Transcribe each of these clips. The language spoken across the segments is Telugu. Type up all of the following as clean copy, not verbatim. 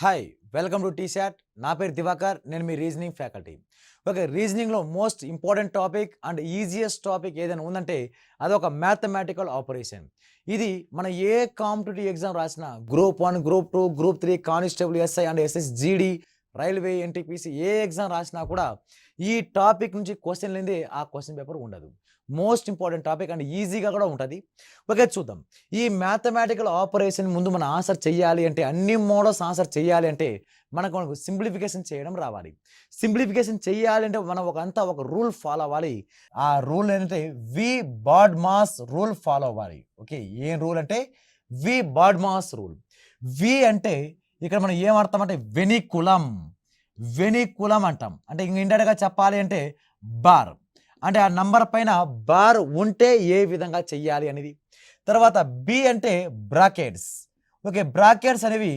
Hi welcome to T-SAT. నా పేరు దివాకర్, నేను మీ రీజనింగ్ ఫ్యాకల్టీ. ఓకే, రీజనింగ్లో most important topic and easiest topic ఏదైనా ఉందంటే అదొక మ్యాథమెటికల్ ఆపరేషన్. ఇది మన ఏ కాంపిటేటివ్ ఎగ్జామ్ రాసినా group 1, group 2, group 3, constable, SI and SSGD, railway, NTPC ఏ ఎగ్జామ్ రాసినా కూడా ఈ టాపిక్ నుంచి క్వశ్చన్ లేనిదే ఆ క్వశ్చన్ పేపర్ ఉండదు. మోస్ట్ ఇంపార్టెంట్ టాపిక్ అండ్ ఈజీగా కూడా ఉంటుంది. ఓకే, చూద్దాం. ఈ మ్యాథమెటికల్ ఆపరేషన్ ముందు మనం ఆన్సర్ చేయాలి అంటే, అన్ని మోడల్స్ ఆన్సర్ చేయాలి అంటే మనకు సింప్లిఫికేషన్ చేయడం రావాలి. సింప్లిఫికేషన్ చేయాలి అంటే మనం ఒక రూల్ ఫాలో అవ్వాలి. ఆ రూల్ ఏంటంటే వి బాడ్మాస్ రూల్ ఫాలో అవ్వాలి. ఓకే, ఏం రూల్ అంటే వి బాడ్మాస్ రూల్. వి అంటే ఇక్కడ మనం ఏం అర్థం అంటే వెనికులం అంటాం. అంటే ఇండైరెక్ట్గా చెప్పాలి అంటే బార్, అంటే ఆ నంబర్ పైన బార్ ఉంటే ఏ విధంగా చెయ్యాలి అనేది. తర్వాత బి అంటే బ్రాకెట్స్. ఓకే, బ్రాకెట్స్ అనేవి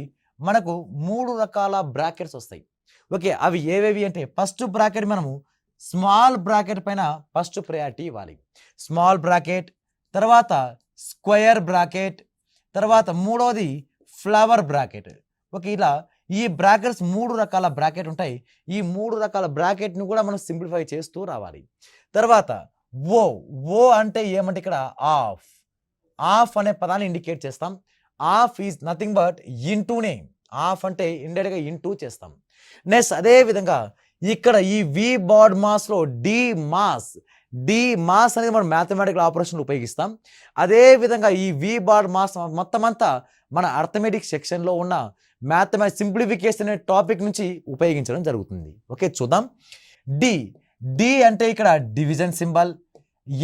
మనకు 3 రకాల బ్రాకెట్స్ వస్తాయి. ఓకే, అవి ఏవేవి అంటే ఫస్ట్ బ్రాకెట్ మనము స్మాల్ బ్రాకెట్ పైన ఫస్ట్ ప్రయారిటీ ఇవ్వాలి. స్మాల్ బ్రాకెట్, తర్వాత స్క్వేర్ బ్రాకెట్, తర్వాత మూడవది ఫ్లవర్ బ్రాకెట్. ఓకే, ఇలా ఈ బ్రాకెట్స్ 3 రకాల బ్రాకెట్ ఉంటాయి. ఈ 3 రకాల బ్రాకెట్ని కూడా మనం సింప్లిఫై చేస్తూ రావాలి. తర్వాత ఓ అంటే ఏమంటే ఇక్కడ ఆఫ్ అనే పదాన్ని ఇండికేట్ చేస్తాం. ఆఫ్ ఈజ్ నథింగ్ బట్ ఇంటూనే. ఆఫ్ అంటే ఇండైరెక్ట్గా ఇంటూ చేస్తాం. నెక్స్ట్ అదే విధంగా ఇక్కడ ఈ వి బాడ్ మాస్లో డి మాస్ అనేది మనం మ్యాథమెటికల్ ఆపరేషన్ ఉపయోగిస్తాం. అదే విధంగా ఈ వి బాడ్ మాస్ మొత్తం అంతా మన అర్థమెటిక్ సెక్షన్లో ఉన్న మ్యాథమెటిక్స్ సింప్లిఫికేషన్ అనే టాపిక్ నుంచి ఉపయోగించడం జరుగుతుంది. ఓకే, చూద్దాం. డి అంటే ఇక్కడ డివిజన్ సింబల్,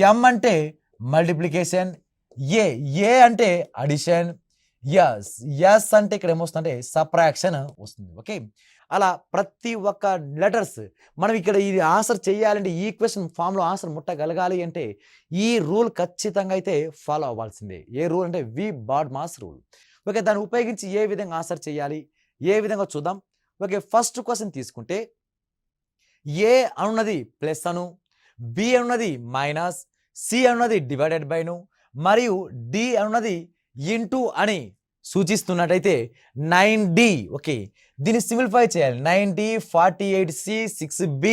ఎం అంటే మల్టిప్లికేషన్, ఏ అంటే అడిషన్, ఎస్ అంటే ఇక్కడ ఏమొస్తుందంటే సబ్ట్రాక్షన్ వస్తుంది. ఓకే, అలా ప్రతి ఒక్క లెటర్స్ మనం ఇక్కడ ఇది ఆన్సర్ చేయాలంటే, ఈ క్వశ్చన్ ఫామ్లో ఆన్సర్ ముట్టగలగాలి అంటే ఈ రూల్ ఖచ్చితంగా అయితే ఫాలో అవ్వాల్సిందే. ఏ రూల్ అంటే వి బాడ్ మాస్ రూల్. ఓకే, దాన్ని ఉపయోగించి ఏ విధంగా ఆన్సర్ చేయాలి, ఏ విధంగా చూద్దాం. ఓకే, ఫస్ట్ క్వశ్చన్ తీసుకుంటే ఏ అనున్నది ప్లస్ అను, బి అనున్నది మైనస్, సి అనున్నది డివైడెడ్ బైను, మరియు డి అనున్నది ఇంటూ అని సూచిస్తున్నట్టయితే 9D. ఓకే, దీన్ని సింప్లిఫై చేయాలి. 9D, 48C, 6B,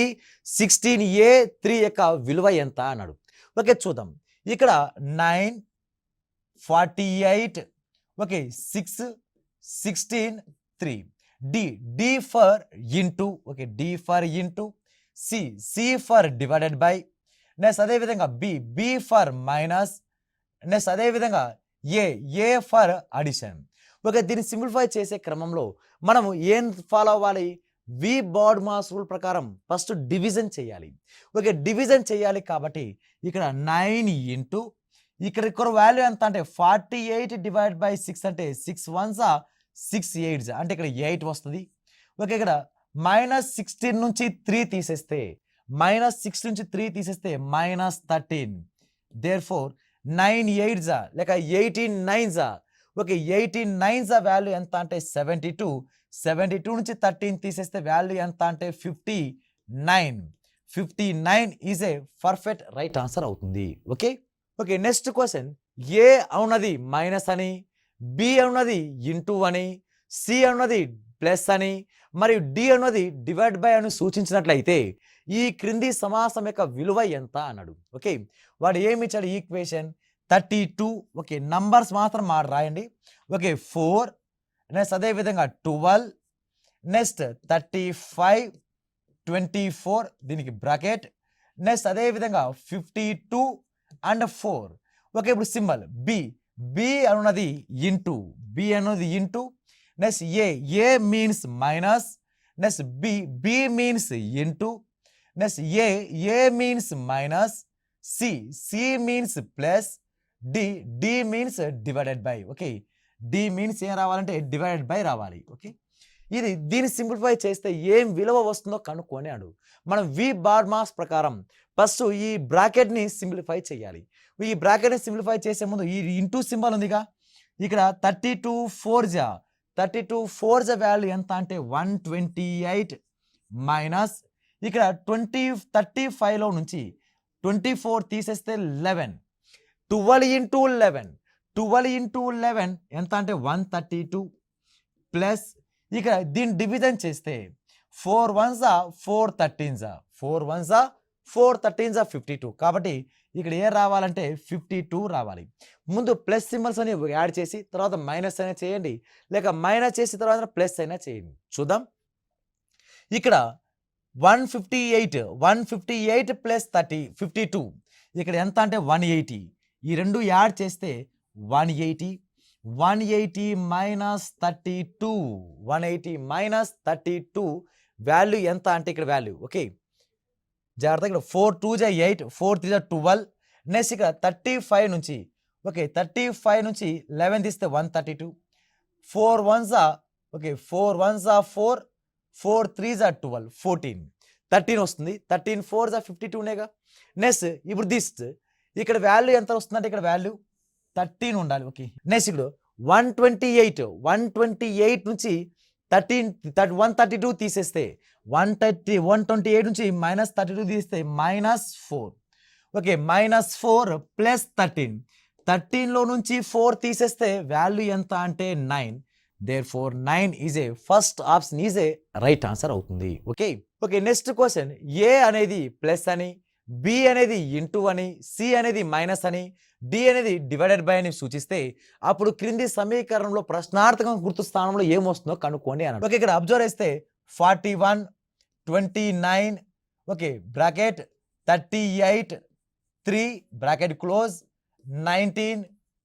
16A, 3 యొక్క విలువ ఎంత అన్నాడు. ఓకే, చూద్దాం. ఇక్కడ 9, 48, okay, 6, 16, 3. D for into. Okay, D for into, C for divided by, next అదేవిధంగా బి ఫర్ మైనస్, నెక్స్ట్ అదేవిధంగా ఏ ఫర్ అడిషన్. ఓకే, దీన్ని సింప్లిఫై చేసే క్రమంలో మనము ఏం ఫాలో అవ్వాలి? వి బాడ్ మాస్ రూల్ ప్రకారం ఫస్ట్ డివిజన్ చేయాలి. ఓకే, డివిజన్ చేయాలి కాబట్టి ఇక్కడ 9 ఇంటూ, ఇక్కడ వాల్యూ ఎంత అంటే 48 డివైడ్ బై 6 అంటే 6 1s 6 8s అంటే ఇక్కడ 8 వస్తుంది. ఓకే, ఇక్కడ -16 నుంచి 3 తీసేస్తే, -6 నుంచి 3 తీసేస్తే -13. దేర్ఫోర్ 9 8s లేక 18 9s. ఓకే, 18 9s వాల్యూ ఎంత అంటే 72. 72 నుంచి 13 తీసేస్తే వాల్యూ ఎంత అంటే 59. 59 is a perfect right answer అవుతుంది. Okay, next question. ఏ అవునది మైనస్ అని, బి అన్నది ఇంటూ అని, సి అన్నది ప్లస్ అని, మరియు డి అన్నది డివైడ్ బై అని సూచించినట్లయితే ఈ క్రింది సమాసం యొక్క విలువ ఎంత అన్నాడు. ఓకే, వాడు ఏమి ఇచ్చాడు? ఈక్వేషన్ 32. ఓకే, నంబర్స్ మాత్రం రాయండి. ఓకే, 4, నెక్స్ట్ అదేవిధంగా 12, నెక్స్ట్ 35, 24 దీనికి బ్రాకెట్, నెక్స్ట్ అదేవిధంగా 52 అండ్ 4. ఓకే, ఇప్పుడు సింబల్ బి అన్నది into, next A means minus, next B means into, next A means minus, C means plus, D means divided by. Okay, D means ఏం రావాలంటే డివైడెడ్ బై రావాలి. ఓకే, దీన్ని సింప్లిఫై చేస్తే ఏం విలువ వస్తుందో కనుక్కొని అడు. మనం వి బాడ్ మాస్ ప్రకారం ఫస్ట్ ఈ బ్రాకెట్ని సింప్లిఫై చేయాలి. ఈ బ్రాకెట్ని సింప్లిఫై చేసే ముందు ఈ ఇంటూ సింబల్ ఉందిగా, ఇక్కడ 32 4s వాల్యూ ఎంత అంటే 128 మైనస్, ఇక్కడ 35లో నుంచి 24 తీసేస్తే 11. 12 ఇంటూ 11 ఎంత అంటే 132 ప్లస్ ఇక దీన్ని డివిజన్ చేస్తే 4 1s 4 13s 4 1s 4 13s 52. కాబట్టి ఇక్కడ ఏ రావాలంటే 52 రావాలి. ముందు ప్లస్ సింబల్స్ అని యాడ్ చేసి తర్వాత మైనస్ అయినా చేయండి, లేక మైనస్ చేసి తర్వాత ప్లస్ అయినా చేయండి. చూద్దాం. ఇక్కడ 158 ప్లస్ 52 ఇక్కడ ఎంత అంటే 180. ఈ రెండు యాడ్ చేస్తే 180 మైనస్ 32 180 మైనస్ 32 వాల్యూ ఎంత అంటే ఇక్కడ వాల్యూ ఓకే జాగ్రత్త. ఇక్కడ 4 2 8 4 3 12. నెక్స్ట్ ఇక్కడ 35 నుంచి ఓకే 35 నుంచి 11 తీస్తే 132. 4 1s ఓకే 4 1s 4 4 3s 12 14 13 వస్తుంది. 13 4s 52నేగా. నెక్స్ట్ ఇప్పుడు దిస్ ఇక్కడ వాల్యూ ఎంత వస్తుందంటే ఇక్కడ వాల్యూ 13 ఉండాలి. ఓకే నెక్స్ట్ ఇప్పుడు 128 నుంచి 132 తీసేస్తే 128 నుంచి మైనస్ 32 తీస్తే -4. ఓకే -4 ప్లస్ 13లో నుంచి 4 తీసేస్తే వాల్యూ ఎంత అంటే 9. therefore 9 is a first option is a right answer అవుతుంది. Okay next question. ఏ అనేది ప్లస్ అని, బి అనేది ఇంటూ అని, సి అనేది మైనస్ అని, డి అనేది డివైడెడ్ బై అని సూచిస్తే అప్పుడు క్రింది సమీకరణంలో ప్రశ్నార్థకం గుర్తు స్థానంలో ఏమొస్తుందో కనుక్కోండి అన్నాడు. ఓకే ఇక్కడ అబ్జర్వ్ చేస్తే 41 29 okay bracket 38 3 bracket close 19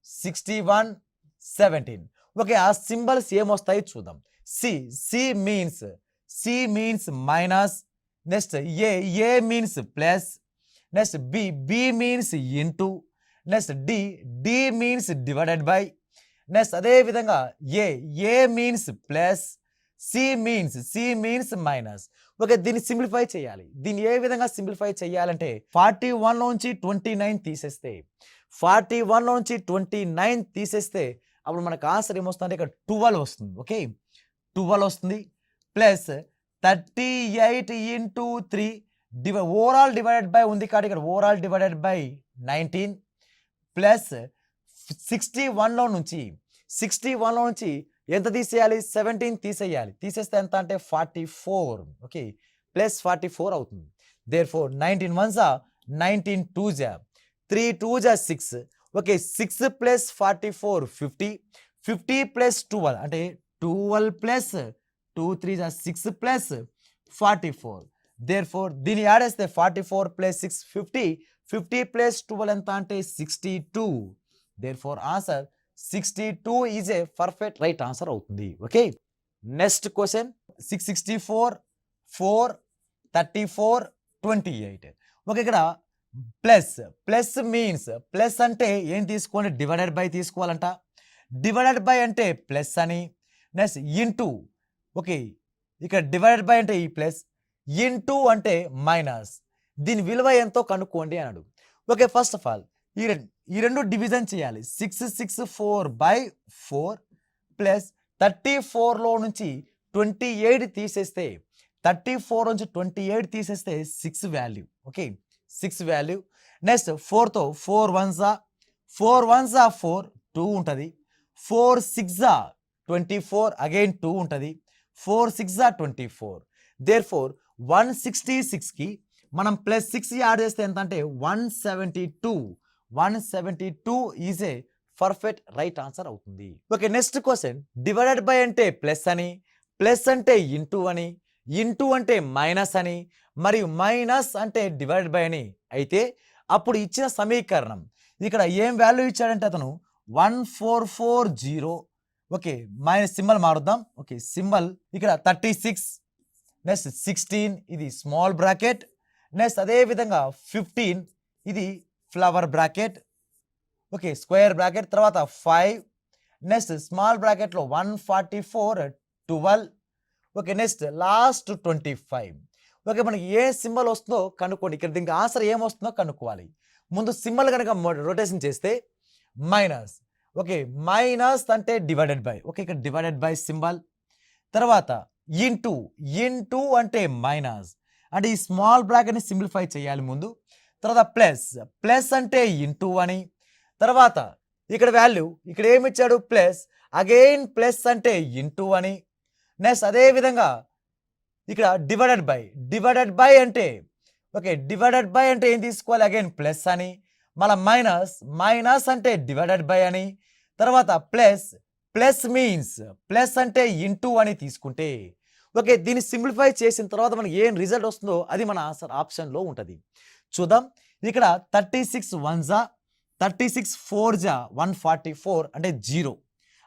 61 17. Okay ఆ సింబల్స్ ఏమొస్తాయి చూద్దాం. C means minus. Next A means plus. Next B means into. Next D means divided by. Next అదే విధంగా A means plus, C means minus. Okay దీన్ని సింప్లిఫై చేయాలి. దీన్ని ఏ విధంగా సింప్లిఫై చేయాలంటే 41 నుంచి 29 తీసేస్తే 41 నుంచి 29 తీసేస్తే అప్పుడు మనకు ఆన్సర్ ఏమొస్తుంది ఇక్కడ 12 వస్తుంది. ఓకే 12 వస్తుంది. Plus 38 into 3 overall divided by ఉంది కాబట్టి ఇక్కడ ఓవరాల్ డివైడెడ్ బై 19 ప్లస్ 61లో నుంచి ఎంత తీసేయాలి 17 తీసేయాలి. తీసేస్తే ఎంత అంటే 44. ఓకే ప్లస్ 44 అవుతుంది. therefore 19 1s 19 2s 3 2s 6. Okay 6 plus 44 50 plus 12 అంటే 12 ప్లస్ 2 3s 6 ప్లస్ 44. therefore దీన్ని యాడ్ చేస్తే 44 ప్లస్ 6 50 ప్లస్ 12 ఎంత అంటే 62. therefore answer 62 is a perfect right answer అవుతుంది. Okay next question 664 4 34 28. ఓకే ఇక్కడ ప్లస్ మీన్స్ ప్లస్ అంటే ఏం తీసుకోండి డివైడెడ్ బై తీసుకోవాలంట. డివైడెడ్ బై అంటే ప్లస్ అని. Next into. ఓకే ఇక్కడ డివైడెడ్ బై అంటే ఈ ప్లస్, ఇంటూ అంటే మైనస్. దీని విలువ ఎంతో కనుక్కోండి అన్నాడు. ఓకే ఫస్ట్ ఆఫ్ ఆల్ ఈ రెండు డివిజన్ చేయాలి. 664/4 ప్లస్ 34లో నుంచి 28 తీసేస్తే 34 నుంచి 28 తీసేస్తే 6 వాల్యూ. Okay 6 value. నెక్స్ట్ 4తో 4 1s 4 2 ఉంటుంది. 4 6 24 అగైన్ 2 ఉంటుంది. 4 6 24. therefore 166కి మనం ప్లస్ 6 యాడ్ చేస్తే ఎంత అంటే 172 is a perfect right answer అవుతుంది. Okay next question. Divided by అంటే ప్లస్ అని, ప్లస్ అంటే ఇంటూ అని, ఇంటూ అంటే మైనస్ అని, మరియు మైనస్ అంటే డివైడెడ్ బై అని అయితే అప్పుడు ఇచ్చిన సమీకరణం ఇక్కడ ఏం వాల్యూ ఇచ్చాడంటే అతను 1440. ఓకే మైనస్ సింబల్ మారుద్దాం. ఓకే సింబల్ ఇక్కడ 36 నెక్స్ట్ 16 ఇది స్మాల్ బ్రాకెట్. నెక్స్ట్ అదే విధంగా 15 ఇది flower bracket. Okay square bracket. తర్వాత 5 నెక్స్ట్ స్మాల్ బ్రాకెట్లో 144 12. Okay next last 25. ఓకే మనకి ఏ సింబల్ వస్తుందో కనుక్కోండి. ఇక్కడ దీనికి ఆన్సర్ ఏమొస్తుందో కనుక్కోవాలి. ముందు సింబల్ కనుక రొటేషన్ చేస్తే మైనస్. ఓకే మైనస్ అంటే డివైడెడ్ బై. ఓకే ఇక్కడ డివైడెడ్ బై సింబల్. తర్వాత ఇంటూ అంటే మైనస్ అంటే ఈ స్మాల్ బ్రాకెట్ని సింప్లిఫై చేయాలి ముందు. తర్వాత ప్లస్ అంటే ఇంటూ అని. తర్వాత ఇక్కడ వాల్యూ ఇక్కడ ఏమి ఇచ్చాడు ప్లస్, అగైన్ ప్లస్ అంటే ఇంటూ అని. నెక్స్ట్ అదే విధంగా ఇక్కడ డివైడెడ్ బై అంటే ఓకే, డివైడెడ్ బై అంటే ఏం తీసుకోవాలి, అగైన్ ప్లస్ అని, మళ్ళీ మైనస్ అంటే డివైడెడ్ బై అని, తర్వాత ప్లస్ మీన్స్ ప్లస్ అంటే ఇంటూ అని తీసుకుంటే ఓకే, దీన్ని సింప్లిఫై చేసిన తర్వాత మనకి ఏం రిజల్ట్ వస్తుందో అది మన ఆన్సర్ ఆప్షన్లో ఉంటుంది. చూద్దాం. ఇక్కడ 36 1 36 4 144 అంటే 0,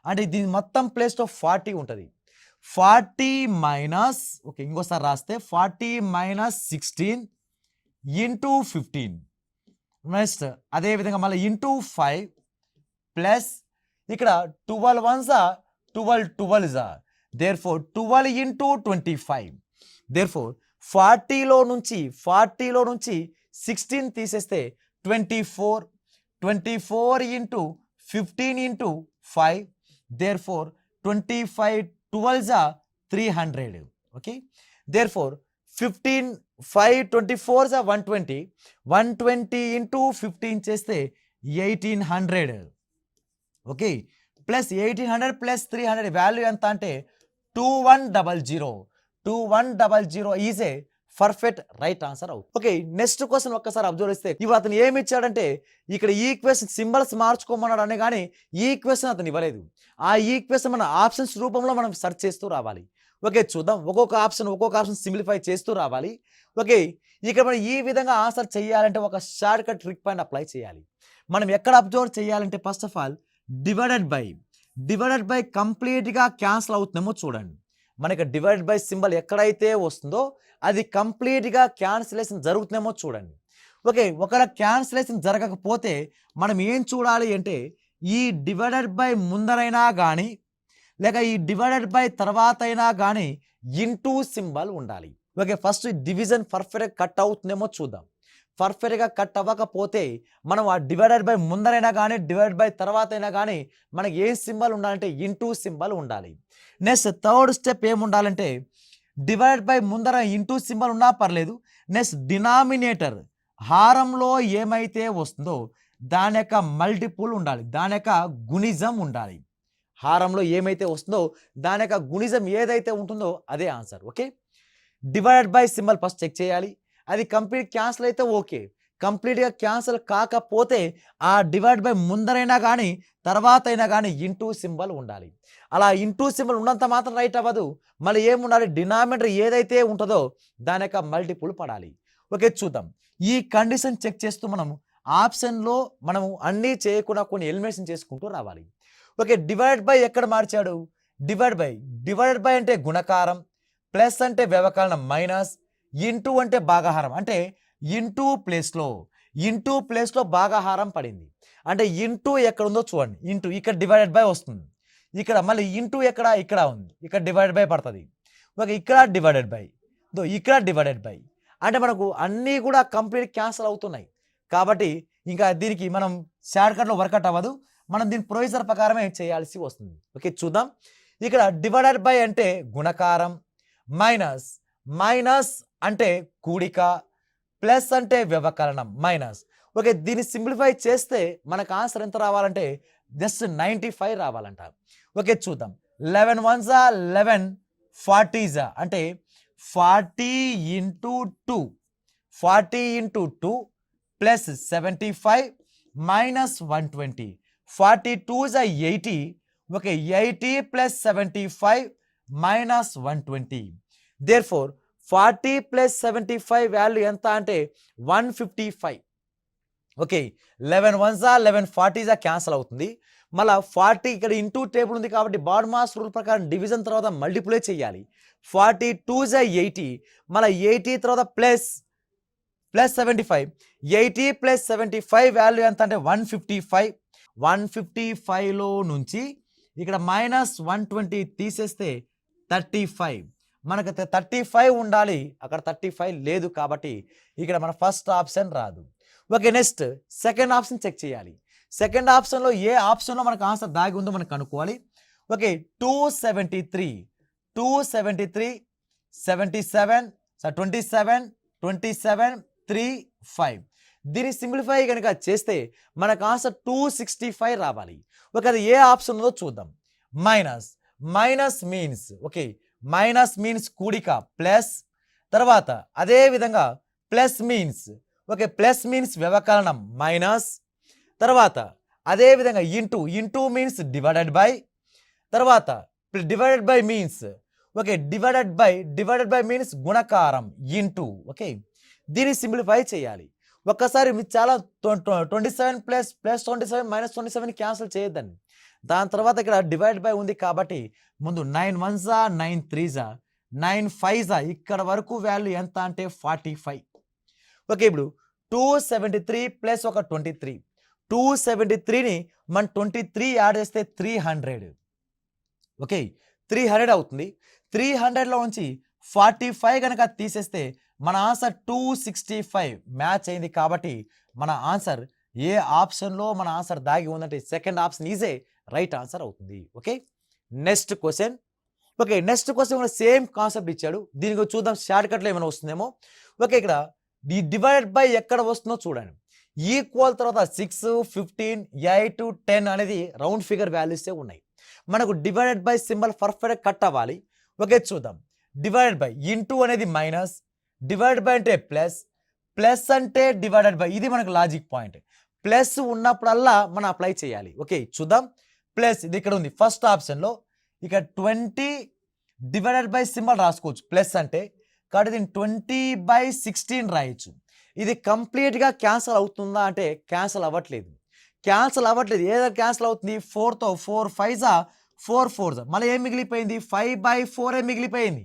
అంటే దీని మొత్తం ప్లేస్లో 40 ఉంటుంది. 40 మైనస్ ఓకే, ఇంకోసారి రాస్తే 40 మైనస్ 16 ఇంటూ 15, నెక్స్ట్ అదేవిధంగా మళ్ళీ ఇంటూ 5 ప్లస్ ఇక్కడ 12 1 12 12 therefore 12 ఇంటూ 25, therefore 40లో నుంచి 16 తీసేస్తే 24 into 15 into 5, therefore 25 12 300. Okay, therefore 15 5 24 120 into 15 చేస్తే 1800. ఓకే, ప్లస్ 1800 ప్లస్ 300 వాల్యూ ఎంత అంటే 2100 is a perfect right answer అవుతుంది. ఓకే, నెక్స్ట్ క్వశ్చన్ ఒక్కసారి అబ్జర్వ్ చేస్తే ఇవి అతను ఏమి ఇచ్చాడంటే ఇక్కడ ఈక్వేషన్ సింబల్స్ మార్చుకోమన్నాడు అనే కానీ ఈ ఈక్వేషన్ అతను ఇవ్వలేదు. ఆ ఈక్వేషన్ మన ఆప్షన్స్ రూపంలో మనం సెర్చ్ చేస్తూ రావాలి. ఓకే, చూద్దాం. ఒక్కొక్క ఆప్షన్ సింప్లిఫై చేస్తూ రావాలి. ఓకే, ఇక్కడ మనం ఈ విధంగా ఆన్సర్ చేయాలంటే ఒక short cut trick point apply చేయాలి. మనం ఎక్కడ అబ్జర్వ్ చేయాలంటే first of all divided by కంప్లీట్గా క్యాన్సిల్ అవుతుందేమో చూడండి. మనకి డివైడెడ్ బై సింబల్ ఎక్కడైతే వస్తుందో అది కంప్లీట్గా క్యాన్సిలేషన్ జరుగుతుందేమో చూడండి. ఓకే, ఒకవేళ క్యాన్సిలేషన్ జరగకపోతే మనం ఏం చూడాలి అంటే ఈ డివైడెడ్ బై ముందరైనా కానీ లేక ఈ డివైడెడ్ బై తర్వాత అయినా కానీ ఇంటూ సింబల్ ఉండాలి. ఓకే, ఫస్ట్ డివిజన్ పర్ఫెక్ట్గా కట్ అవుతుందేమో చూద్దాం. పర్ఫెక్ట్గా కట్ అవ్వకపోతే మనం ఆ డివైడెడ్ బై ముందరైనా కానీ డివైడెడ్ బై తర్వాత అయినా కానీ మనకి ఏం సింబల్ ఉండాలంటే ఇంటూ సింబల్ ఉండాలి. నెక్స్ట్ థర్డ్ స్టెప్ ఏముండాలంటే డివైడెడ్ బై ముందర ఇంటూ సింబల్ ఉన్నా పర్లేదు. నెక్స్ట్ డినామినేటర్ హారంలో ఏమైతే వస్తుందో దాని యొక్క మల్టిపుల్ ఉండాలి, దాని యొక్క గుణిజం ఉండాలి. హారంలో ఏమైతే వస్తుందో దాని యొక్క గుణిజం ఏదైతే ఉంటుందో అదే answer. Okay, divided by symbol first check చేయాలి. అది కంప్లీట్ క్యాన్సిల్ అయితే ఓకే, కంప్లీట్గా క్యాన్సిల్ కాకపోతే ఆ డివైడ్ బై ముందరైనా కానీ తర్వాత అయినా కానీ ఇంటూ సింబల్ ఉండాలి. అలా ఇంటూ సింబల్ ఉన్నంత మాత్రం రైట్ అవ్వదు, మళ్ళీ ఏముండాలి, డినామినేటర్ ఏదైతే ఉంటుందో దాని యొక్క మల్టిపుల్ పడాలి. ఓకే, చూద్దాం. ఈ కండిషన్ చెక్ చేస్తూ ఆప్షన్లో మనము అన్నీ చేయకుండా కొన్ని ఎలిమినేషన్ చేసుకుంటూ రావాలి. ఓకే, డివైడ్ బై ఎక్కడ మార్చాడు, డివైడ్ బై అంటే గుణకారం, ప్లస్ అంటే వ్యవకలనం, మైనస్, ఇంటూ అంటే భాగాహారం, అంటే ఇంటూ ప్లేస్లో భాగాహారం పడింది. అంటే ఇంటూ ఎక్కడ ఉందో చూడండి, ఇంటూ ఇక్కడ డివైడెడ్ బై వస్తుంది, ఇక్కడ మళ్ళీ ఇంటూ ఇక్కడ ఉంది, ఇక్కడ డివైడెడ్ బై పడుతుంది. ఓకే, ఇక్కడ డివైడెడ్ బై అంటే మనకు అన్నీ కూడా కంప్లీట్ క్యాన్సిల్ అవుతున్నాయి కాబట్టి ఇంకా దీనికి మనం షార్ట్ కట్లో వర్కౌట్ అవ్వదు, మనం దీని ప్రొసీజర్ ప్రకారమే చేయాల్సి వస్తుంది. ఓకే, చూద్దాం. ఇక్కడ డివైడెడ్ బై అంటే గుణకారం, మైనస్ అంటే కూడిక, ప్లస్ అంటే వ్యవకలనం, మైనస్. ఓకే, దీన్ని సింప్లిఫై చేస్తే మనకు ఆన్సర్ ఎంత రావాలంటే జస్ట్ 95 రావాలంట. ఓకే, చూద్దాం. 11 1 11 40 అంటే 40 into 2 plus 75 minus 120, 42 80. Okay, 80 plus 75 minus 120. Therefore 40 plus 75 value ఎంత అంటే 155. ఓకే, 11 1 11 40 క్యాన్సిల్ అవుతుంది. మళ్ళీ 40 ఇక్కడ ఇంటూ టేబుల్ ఉంది కాబట్టి బాడ్ మాస్ రూల్ ప్రకారం డివిజన్ తర్వాత మల్టిప్లై చేయాలి. 42 80, మళ్ళీ 80 తర్వాత ప్లస్ 75, 80 ప్లస్ 75 వాల్యూ ఎంత అంటే 155. 155లో నుంచి ఇక్కడ మైనస్ 120 తీసేస్తే 35. మనకు 35 ఉండాలి, అక్కడ 35 లేదు కాబట్టి ఇక్కడ మన ఫస్ట్ ఆప్షన్ రాదు. Okay, next second option check చేయాలి. సెకండ్ ఆప్షన్లో ఏ ఆప్షన్లో మనకు ఆన్సర్ దాగి ఉందో మనకు కనుక్కోవాలి. ఓకే, 273 77 27 3 5. దీన్ని సింప్లిఫై కనుక చేస్తే మనకు ఆన్సర్ 265 రావాలి. ఓకే, అది ఏ ఆప్షన్ ఉందో చూద్దాం. Minus means okay minus means కూడిక ప్లస్, తర్వాత అదే విధంగా plus means, okay, plus means వ్యవకలనం మైనస్, తర్వాత అదే విధంగా into, into means divided by, తర్వాత divided by means, okay, divided by means గుణకారం ఇంటూ, ఓకే, దీన్ని సింప్లిఫై చేయాలి. ఒక్కసారి మీరు చాలా 27 ప్లస్ 27 మైనస్ 27 క్యాన్సిల్ చేయొద్దండి. దాని తర్వాత ఇక్కడ డివైడ్ బై ఉంది కాబట్టి ముందు 9 1 9 3 9 5 ఇక్కడ వరకు వాల్యూ ఎంత అంటే 45. ఓకే, ఇప్పుడు 273 ప్లస్ ఒక 23, 273ని మనం 23 యాడ్ చేస్తే 300, ఓకే, 300 అవుతుంది. 300లో నుంచి 45 కనుక తీసేస్తే మన ఆన్సర్ 265 మ్యాచ్ అయింది. కాబట్టి మన ఆన్సర్ ఏ ఆప్షన్లో మన ఆన్సర్ దాగి ఉందంటే సెకండ్ ఆప్షన్ ఈజే రైట్ ఆన్సర్ అవుతుంది. Okay, next question. Okay, next question కూడా సేమ్ కాన్సెప్ట్ ఇచ్చాడు. దీనికి చూద్దాం షార్ట్కట్లో ఏమైనా వస్తుందేమో. ఓకే, ఇక్కడ ఈ డివైడెడ్ బై ఎక్కడ వస్తుందో చూడండి. ఈక్వల్ తర్వాత 6, 15, 8, 10 అనేది రౌండ్ ఫిగర్ వాల్యూసే ఉన్నాయి. మనకు divided by symbol perfect cut అవ్వాలి. ఓకే, చూద్దాం. డివైడెడ్ బై ఇంటూ అనేది మైనస్, డివైడెడ్ బై అంటే ప్లస్, ప్లస్ అంటే డివైడెడ్ బై, ఇది మనకు లాజిక్ పాయింట్. ప్లస్ ఉన్నప్పుడల్లా మనం అప్లై చేయాలి. ఓకే, చూద్దాం. ప్లస్ ఇది ఇక్కడ ఉంది ఫస్ట్ ఆప్షన్లో. ఇక 20 డివైడెడ్ బై సింబల్ రాసుకోవచ్చు ప్లస్ అంటే, కాబట్టి దీన్ని 20/16 రాయొచ్చు. ఇది కంప్లీట్గా క్యాన్సల్ అవుతుందా అంటే క్యాన్సల్ అవ్వట్లేదు. ఏదో క్యాన్సల్ అవుతుంది. 4తో 4 5 4 4 మళ్ళీ ఏం మిగిలిపోయింది? 5/4 మిగిలిపోయింది.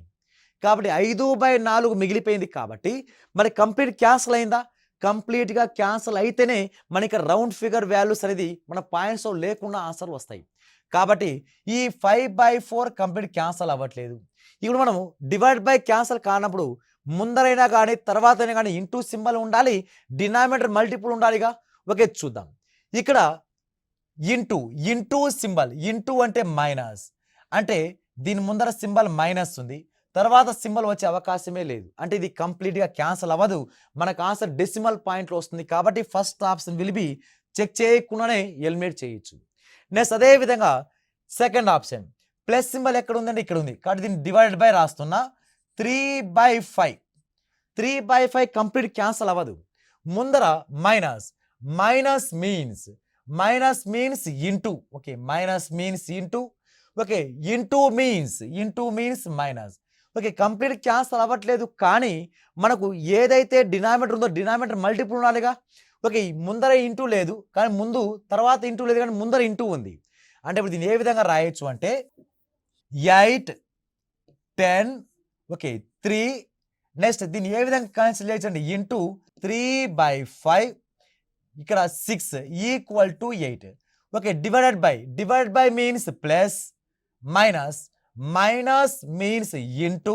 కాబట్టి 5/4 మిగిలిపోయింది. కాబట్టి మరి కంప్లీట్ క్యాన్సల్ అయిందా? కంప్లీట్గా క్యాన్సల్ అయితేనే మనకి రౌండ్ ఫిగర్ వాల్యూస్ అనేది మన పాయింట్స్ లేకుండా ఆన్సర్ వస్తాయి. కాబట్టి ఈ 5/4 కంప్లీట్ క్యాన్సల్ అవ్వట్లేదు. ఇప్పుడు మనము డివైడ్ బై క్యాన్సల్ కానప్పుడు ముందరైనా కానీ తర్వాతైనా కానీ ఇంటూ సింబల్ ఉండాలి, డినామినేటర్ మల్టిపుల్ ఉండాలిగా. ఓకే, చూద్దాం. ఇక్కడ ఇంటూ సింబల్, ఇంటూ అంటే మైనస్, అంటే దీని ముందర సింబల్ మైనస్ ఉంది, తర్వాత సింబల్ వచ్చే అవకాశమే లేదు. అంటే ఇది కంప్లీట్గా క్యాన్సల్ అవ్వదు. మనకు ఆన్సర్ డెసిమల్ పాయింట్లో వస్తుంది. కాబట్టి first option will be check చేయకుండానే ఎలిమినేట్ చేయొచ్చు. నెక్స్ట్ అదే విధంగా సెకండ్ ఆప్షన్ ప్లస్ సింబల్ ఎక్కడ ఉందంటే ఇక్కడ ఉంది. కాబట్టి దీన్ని డివైడెడ్ బై రాస్తున్నా. 3/5 కంప్లీట్ క్యాన్సల్ అవ్వదు. ముందర minus means into. Okay, minus means into. Okay, into means minus. Okay, complete cancel అవ్వట్లేదు. కానీ మనకు ఏదైతే డినామినేటర్ ఉందో డినామినేటర్ మల్టిపుల్ ఉండాలిగా. ఓకే, ముందర ఇంటూ లేదు కానీ ముందు, తర్వాత ఇంటూ లేదు కానీ ముందర ఇంటూ ఉంది. అంటే ఇప్పుడు దీన్ని ఏ విధంగా రాయొచ్చు అంటే 8 10, ఓకే, 3. నెక్స్ట్ దీన్ని ఏ విధంగా క్యాన్సిల్ చేయొచ్చు అంటే ఇంటూ 3/5, ఇక్కడ 6 equal to 8. Okay, divided by means plus, minus means into.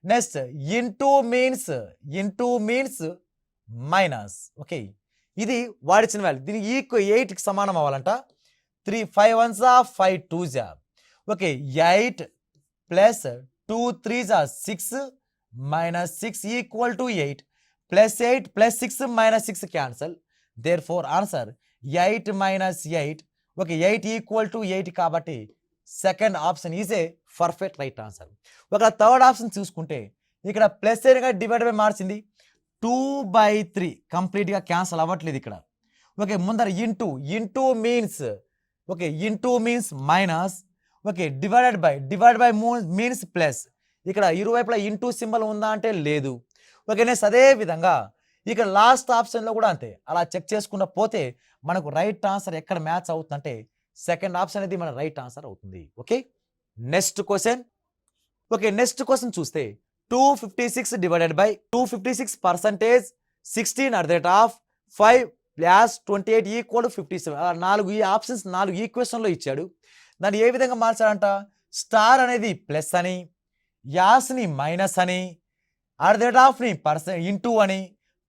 Next into means minus. Okay, ఇది వాడిచిన వాల్యూ. దీనికి ఈక్వల్ 8కి సమానం అవ్వాలంట. 3 5 1 5 2 okay, 8 plus 2 3 6 minus 6 equal to 8 plus 8 plus 6 minus 6 cancel. Therefore answer 8 మైనస్ 8. ఓకే, 8 ఈక్వల్ టు 8 కాబట్టి second option is a perfect right answer. ఒక థర్డ్ ఆప్షన్ చూసుకుంటే ఇక్కడ ప్లస్ ఏగా డివైడ్ బై మార్చింది. 2/3 కంప్లీట్గా క్యాన్సల్ అవ్వట్లేదు ఇక్కడ. ఓకే, ముందర into means, okay, into means minus. Okay, divide by means plus. ఇక్కడ ఇరువైపులా ఇంటూ సింబల్ ఉందా అంటే లేదు. ఓకే, నెక్స్ట్ అదే విధంగా ఇక్కడ లాస్ట్ ఆప్షన్లో కూడా అంతే. అలా చెక్ చేసుకున్న పోతే మనకు రైట్ ఆన్సర్ ఎక్కడ మ్యాచ్ అవుతుందంటే సెకండ్ ఆప్షన్ అనేది మన రైట్ ఆన్సర్ అవుతుంది. Okay, next question. Okay, next question చూస్తే 256 divided by 256 percentage 16/5 plus 28 equal 57. అలా 4 ఈ ఆప్షన్స్ 4 ఈక్వేషన్లో ఇచ్చాడు. దాన్ని ఏ విధంగా మార్చాడంట? స్టార్ అనేది ప్లస్ అని, యాస్ని మైనస్ అని, ని ఇంటూ అని,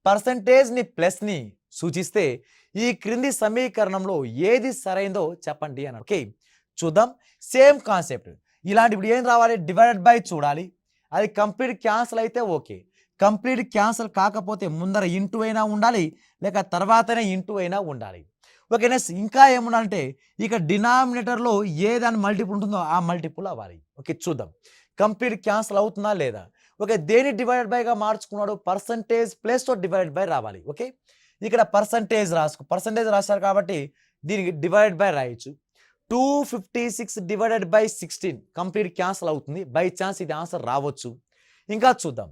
పర్సంటేజ్ని ప్లస్ని సూచిస్తే ఈ క్రింది సమీకరణంలో ఏది సరైందో చెప్పండి అని. ఓకే, చూద్దాం. Same concept. ఇలాంటి ఇప్పుడు ఏం రావాలి? డివైడెడ్ బై చూడాలి. అది కంప్లీట్ క్యాన్సల్ అయితే ఓకే, కంప్లీట్ క్యాన్సల్ కాకపోతే ముందర ఇంటూ అయినా ఉండాలి, లేక తర్వాతనే ఇంటూ అయినా ఉండాలి. ఓకే, నెక్స్ట్ ఇంకా ఏముండాలంటే ఇక డినామినేటర్లో ఏ దాని మల్టిపుల్ ఉంటుందో ఆ మల్టిపుల్ అవ్వాలి. ఓకే, చూద్దాం. కంప్లీట్ క్యాన్సిల్ అవుతుందా లేదా? ఓకే, దేని డివైడెడ్ బైగా మార్చుకున్నాడు? పర్సంటేజ్ ప్లేస్తో డివైడెడ్ బై రావాలి. ఓకే, ఇక్కడ పర్సంటేజ్ రాశారు కాబట్టి దీనికి డివైడెడ్ బై రాయొచ్చు. 256 డివైడెడ్ బై 16 కంప్లీట్ క్యాన్సిల్ అవుతుంది. బై ఛాన్స్ ఇది ఆన్సర్ రావచ్చు. ఇంకా చూద్దాం.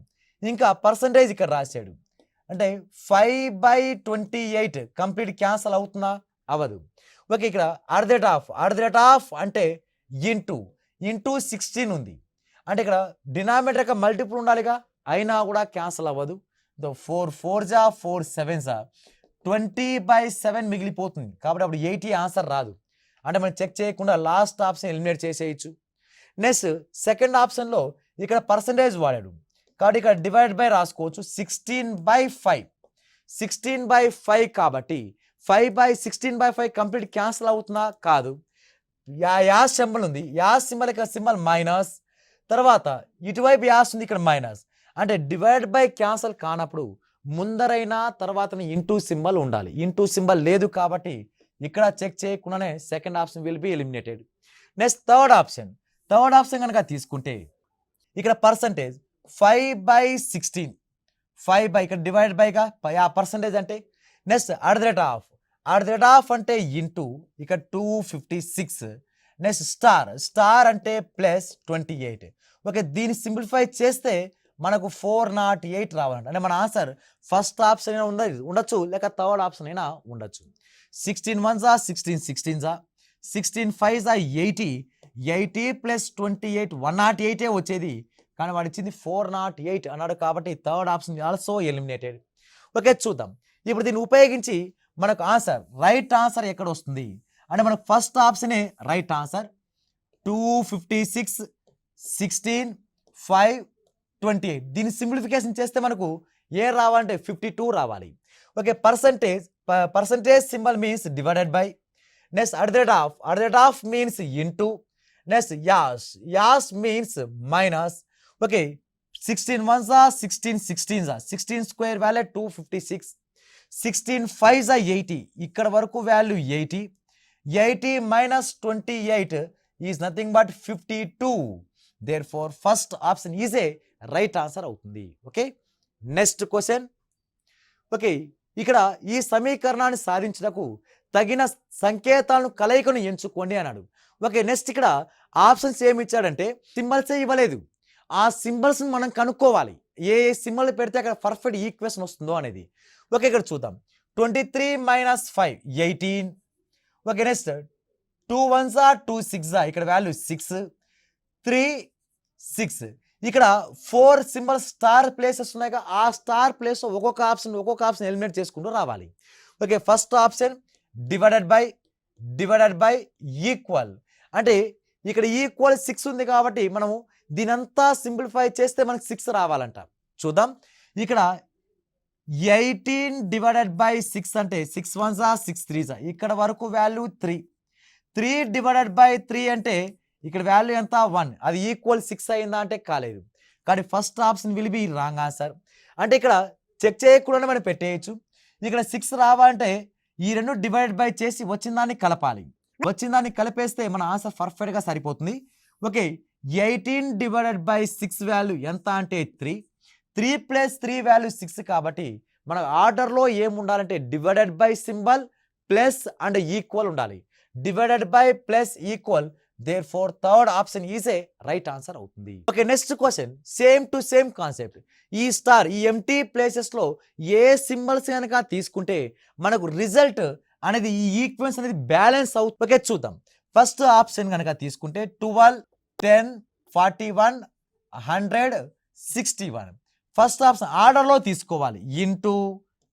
ఇంకా పర్సంటేజ్ ఇక్కడ రాశాడు అంటే 5/28 కంప్లీట్ క్యాన్సిల్ అవుతుందా? అవ్వదు. ఓకే, ఇక్కడ అట్ ద రేట్ ఆఫ్ అంటే ఇంటూ 16 ఉంది. అంటే ఇక్కడ డినామినేటర్ యొక్క మల్టిపుల్ ఉండాలిగా, అయినా కూడా క్యాన్సిల్ అవ్వదు. 4 4 4 7 20/7 మిగిలిపోతుంది. కాబట్టి అప్పుడు 80 ఆన్సర్ రాదు. అంటే మనం చెక్ చేయకుండా లాస్ట్ ఆప్షన్ ఎలిమినేట్ చేసేయచ్చు. నెక్స్ట్ సెకండ్ ఆప్షన్లో ఇక్కడ పర్సంటేజ్ వాడాడు కాబట్టి ఇక్కడ డివైడ్ బై రాసుకోవచ్చు. 16/5 16/5 కాబట్టి 5/16/5 కంప్లీట్ క్యాన్సిల్ అవుతుందా? కాదు. యాస్ సింబల్ ఉంది, యాస్ సింబల్ ఇక్కడ సింబల్ మైనస్, తర్వాత ఇటువైపు యాస్ ఉంది, ఇక్కడ మైనస్. అంటే డివైడ్ బై క్యాన్సిల్ కానప్పుడు ముందరైనా తర్వాత ఇంటూ సింబల్ ఉండాలి. ఇంటూ సింబల్ లేదు కాబట్టి ఇక్కడ చెక్ చేయకుండానే second option will B eliminated. Next third option కనుక తీసుకుంటే ఇక్కడ పర్సంటేజ్ 5/16 ఇక్కడ డివైడ్ బైగా ఆ పర్సంటేజ్ అంటే next at the rate of అంటే ఇంటూ ఇక్కడ 256. నెక్స్ట్ స్టార్ అంటే ప్లస్ 28. ఓకే, దీన్ని సింప్లిఫై చేస్తే మనకు 408 రావాలంట. అంటే మన ఆన్సర్ ఫస్ట్ ఆప్షన్ అయినా ఉండొచ్చు, లేక థర్డ్ ఆప్షన్ అయినా ఉండొచ్చు. 16 1 16 16 16 5 80 ప్లస్ 28 108 వచ్చేది, కానీ వాడు ఇచ్చింది 408 అన్నాడు కాబట్టి third option also eliminated. Okay, చూద్దాం. ఇప్పుడు దీన్ని ఉపయోగించి మనకు ఆన్సర్ రైట్ ఆన్సర్ ఎక్కడ వస్తుంది అంటే మనకు ఫస్ట్ ఆప్షనే రైట్ ఆన్సర్. 256 16 5 28 దీన్ని సింప్లిఫికేషన్ చేస్తే మనకు ఏ రావాలంటే 52 రావాలి. Okay, percentage symbol means divided by. Next at the rate of means into. Next as means minus. Okay, 16 1 16 16 square value 256. 16 5 80 ఇక్కడ వరకు value 80 minus 28 is nothing but 52. Therefore first option is a right answer అవుతుంది. Okay, next question. ఓకే, ఇక్కడ ఈ సమీకరణాన్ని సాధించుటకు తగిన సంకేతాలను కలయికను ఎంచుకోండి అన్నాడు. ఓకే, నెక్స్ట్ ఇక్కడ ఆప్షన్స్ ఏమి ఇచ్చాడంటే సింబల్సే ఇవ్వలేదు. ఆ సింబల్స్ మనం కనుక్కోవాలి, ఏ సింబల్ పెడితే అక్కడ పర్ఫెక్ట్ ఈక్వేషన్ వస్తుందో అనేది. ఓకే, ఇక్కడ చూద్దాం. 23 - 5 18. ఓకే, నెక్స్ట్ 2 1 2 6 ఇక్కడ వాల్యూ 6 3 6. ఇక్కడ 4 సింబల్ స్టార్ ప్లేసెస్ ఉన్నాయి. ఆ స్టార్ ప్లేస్ ఒక్కొక్క ఆప్షన్ ఎలిమినేట్ చేసుకుంటూ రావాలి. Okay, first option divided by equal. అంటే ఇక్కడ ఈక్వల్ 6 ఉంది కాబట్టి మనము దీనంతా సింప్లిఫై చేస్తే మనకు 6 రావాలంట. చూద్దాం. ఇక్కడ 18 డివైడెడ్ బై 6 అంటే 6 1 6 3 ఇక్కడ వరకు వాల్యూ 3 డివైడెడ్ బై 3 అంటే ఇక్కడ వాల్యూ ఎంత 1. అది ఈక్వల్ 6 అయిందా అంటే కాలేదు. కానీ first option will be wrong answer. అంటే ఇక్కడ చెక్ చేయకుండా మనం పెట్టేయచ్చు. ఇక్కడ 6 రావాలంటే ఈ రెండు డివైడ్ బై చేసి వచ్చిన దాన్ని కలపాలి. వచ్చిన దాన్ని కలిపేస్తే మన ఆన్సర్ పర్ఫెక్ట్గా సరిపోతుంది. ఓకే, 18 డివైడెడ్ బై 6 వాల్యూ ఎంత అంటే 3 ప్లస్ 3 వాల్యూ 6 కాబట్టి మన ఆర్డర్లో ఏం ఉండాలంటే divided by symbol plus and equal ఉండాలి. Divided by plus equal, therefore third option is a right answer అవుతుంది. Okay, next question same to same concept. ఈ ఎంటీ ప్లేసెస్ లో ఏ సింబల్స్ కనుక తీసుకుంటే మనకు రిజల్ట్ అనేది ఈ ఈక్వెన్స్ అనేది బ్యాలెన్స్ అవుతుంది. ఓకే, చూద్దాం. ఫస్ట్ ఆప్షన్ కనుక తీసుకుంటే 12 10 41 100 61. ఫస్ట్ ఆప్షన్ ఆర్డర్లో తీసుకోవాలి. Into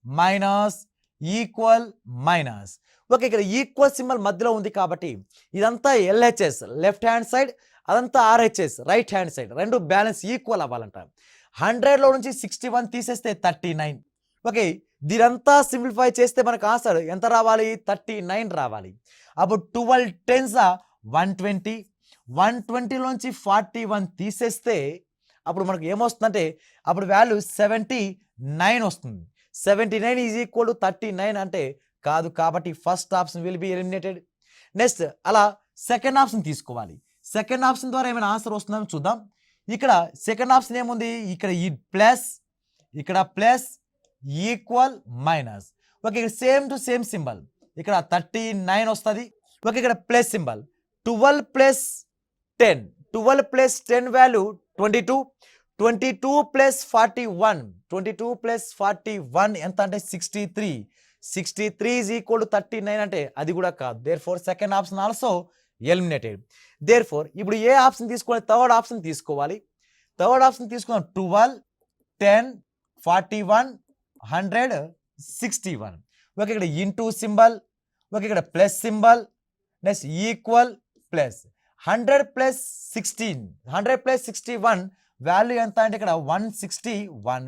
minus equal minus. Okay, ఇక్కడ ఈక్వల్ సింబల్ మధ్యలో ఉంది కాబట్టి ఇదంతా ఎల్హెచ్ఎస్ లెఫ్ట్ హ్యాండ్ సైడ్, అదంతా ఆర్హెచ్ఎస్ రైట్ హ్యాండ్ సైడ్, రెండు బ్యాలెన్స్ ఈక్వల్ అవ్వాలంట. 100లో నుంచి 61 తీసేస్తే 39. ఓకే, దీనంతా సింప్లిఫై చేస్తే మనకు ఆన్సర్ ఎంత రావాలి? 39 రావాలి. అప్పుడు 12 10s 120. 120లోంచి 41 తీసేస్తే అప్పుడు మనకు ఏమొస్తుందంటే అప్పుడు వాల్యూ 79 వస్తుంది. 79 ఈజ్ ఈక్వల్ టు 39 అంటే కాదు, కాబట్టి first option will B eliminated. Next అలా సెకండ్ ఆప్షన్ తీసుకోవాలి. సెకండ్ ఆప్షన్ ద్వారా ఏమైనా ఆన్సర్ వస్తుందని చూద్దాం. ఇక్కడ సెకండ్ ఆప్షన్ ఏముంది, ఇక్కడ ఈ ప్లస్, ఇక్కడ ప్లస్, ఈక్వల్, మైనస్. ఓకే, ఇక్కడ సేమ్ టు సేమ్ సింబల్, ఇక్కడ 39 వస్తుంది. ఓకే, ఇక్కడ plus symbol. 12 plus 10, 12 plus 10 value 22, 22 plus 41, 22 plus 41 ఎంత అంటే 63, 63 ఈజ్ ఈక్వల్ టు 39 అంటే అది కూడా కాదు. Therefore second option also eliminated. Therefore ఇప్పుడు ఏ ఆప్షన్ తీసుకోవాలి, థర్డ్ ఆప్షన్ తీసుకోవాలి. థర్డ్ ఆప్షన్ తీసుకున్నాం 12, 10, 41, 100, 61. ఓకే, ఇక్కడ ఇంటూ సింబల్, ఓకే ఇక్కడ plus symbol, next equal, plus 100 plus 16, 100 plus 61 value ఎంత అంటే ఇక్కడ 161.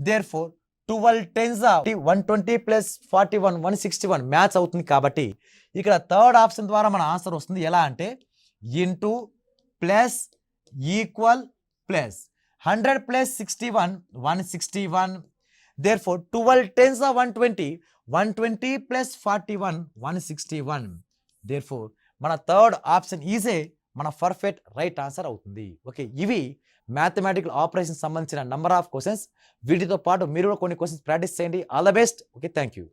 Therefore 12 10s 120 plus 41 161 match అవుతుంది. కాబట్టి ఇక్కడ థర్డ్ ఆప్షన్ ద్వారా మన ఆన్సర్ వస్తుంది. ఎలా అంటే into plus equal plus 100 plus 61 161. Therefore 12 10s 120, 120 plus 41 161. Therefore మన థర్డ్ ఆప్షన్ ఈజే మన పర్ఫెక్ట్ రైట్ ఆన్సర్ అవుతుంది. ఓకే, ఇవి మ్యాథమెటికల్ ఆపరేషన్ సంబంధించిన నంబర్ ఆఫ్ క్వశ్చన్స్. వీటితో పాటు మీరు కూడా కొన్ని క్వశ్చన్స్ ప్రాక్టీస్ చేయండి. All the best. Okay, thank you.